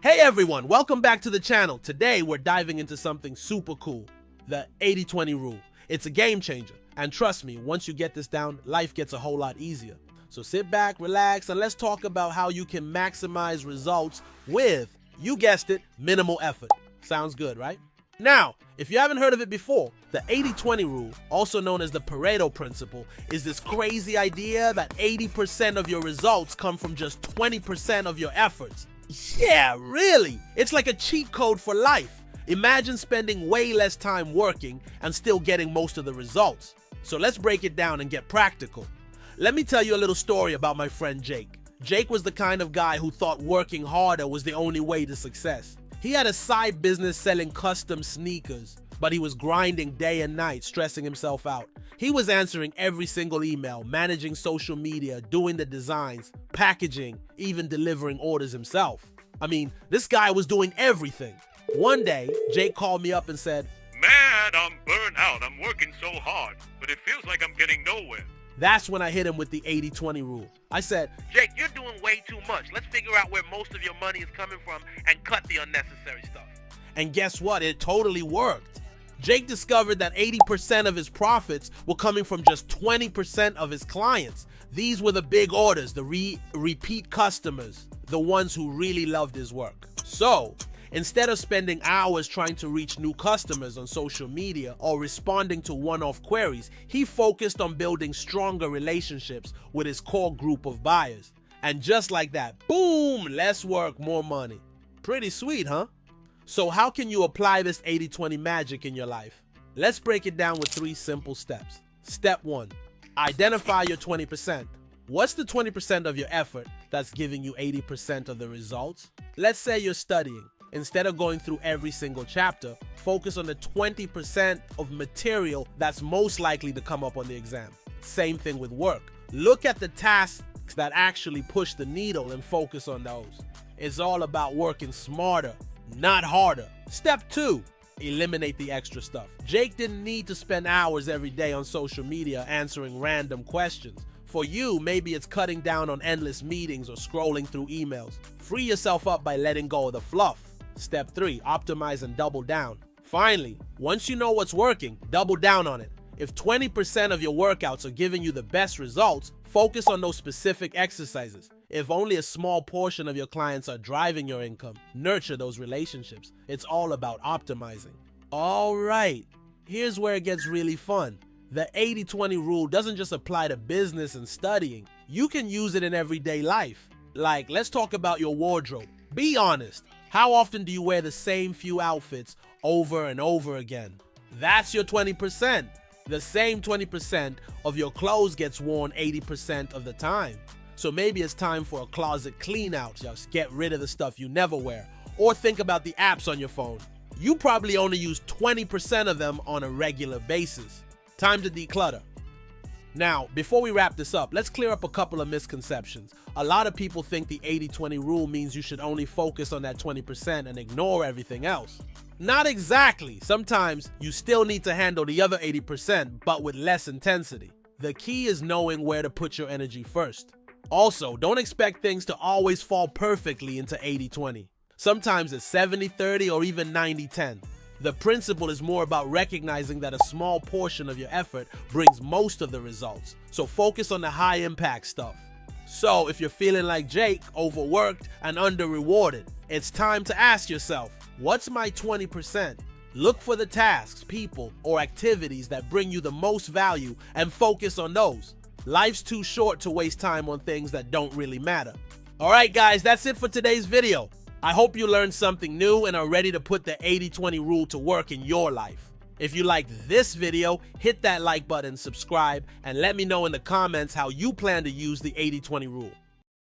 Hey everyone, welcome back to the channel. Today we're diving into something super cool, the 80-20 rule. It's a game changer, and trust me, once you get this down, life gets a whole lot easier. So sit back, relax, and let's talk about how you can maximize results with, you guessed it, minimal effort. Sounds good, right? Now, if you haven't heard of it before, the 80-20 rule, also known as the Pareto Principle, is this crazy idea that 80% of your results come from just 20% of your efforts. Yeah, really? It's like a cheat code for life. Imagine spending way less time working and still getting most of the results. So let's break it down and get practical. Let me tell you a little story about my friend Jake. Jake was the kind of guy who thought working harder was the only way to success. He had a side business selling custom sneakers, but he was grinding day and night, stressing himself out. He was answering every single email, managing social media, doing the designs, packaging, even delivering orders himself. I mean, this guy was doing everything. One day, Jake called me up and said, "Man, I'm burnt out. I'm working so hard, but it feels like I'm getting nowhere." That's when I hit him with the 80-20 rule. I said, "Jake, you're doing way too much. Let's figure out where most of your money is coming from and cut the unnecessary stuff." And guess what? It totally worked. Jake discovered that 80% of his profits were coming from just 20% of his clients. These were the big orders, the repeat customers, the ones who really loved his work. So, instead of spending hours trying to reach new customers on social media or responding to one-off queries, he focused on building stronger relationships with his core group of buyers. And just like that, boom, less work, more money. Pretty sweet, huh? So how can you apply this 80-20 magic in your life? Let's break it down with 3 simple steps. Step 1, identify your 20%. What's the 20% of your effort that's giving you 80% of the results? Let's say you're studying. Instead of going through every single chapter, focus on the 20% of material that's most likely to come up on the exam. Same thing with work. Look at the tasks that actually push the needle and focus on those. It's all about working smarter, not harder. Step 2, eliminate the extra stuff. Jake didn't need to spend hours every day on social media answering random questions. For you, maybe it's cutting down on endless meetings or scrolling through emails. Free yourself up by letting go of the fluff. Step 3, optimize and double down. Finally, once you know what's working, double down on it. If 20% of your workouts are giving you the best results, focus on those specific exercises. If only a small portion of your clients are driving your income, nurture those relationships. It's all about optimizing. All right, here's where it gets really fun. The 80-20 rule doesn't just apply to business and studying. You can use it in everyday life. Like, let's talk about your wardrobe. Be honest. How often do you wear the same few outfits over and over again? That's your 20%. The same 20% of your clothes gets worn 80% of the time. So maybe it's time for a closet clean out. Just get rid of the stuff you never wear. Or think about the apps on your phone. You probably only use 20% of them on a regular basis. Time to declutter. Now, before we wrap this up, let's clear up a couple of misconceptions. A lot of people think the 80-20 rule means you should only focus on that 20% and ignore everything else. Not exactly. Sometimes you still need to handle the other 80%, but with less intensity. The key is knowing where to put your energy first. Also, don't expect things to always fall perfectly into 80-20. Sometimes it's 70-30 or even 90-10. The principle is more about recognizing that a small portion of your effort brings most of the results. So focus on the high impact stuff. So if you're feeling like Jake, overworked and under-rewarded, it's time to ask yourself, what's my 20%? Look for the tasks, people, or activities that bring you the most value and focus on those. Life's too short to waste time on things that don't really matter. Alright guys, that's it for today's video. I hope you learned something new and are ready to put the 80-20 rule to work in your life. If you liked this video, hit that like button, subscribe, and let me know in the comments how you plan to use the 80-20 rule.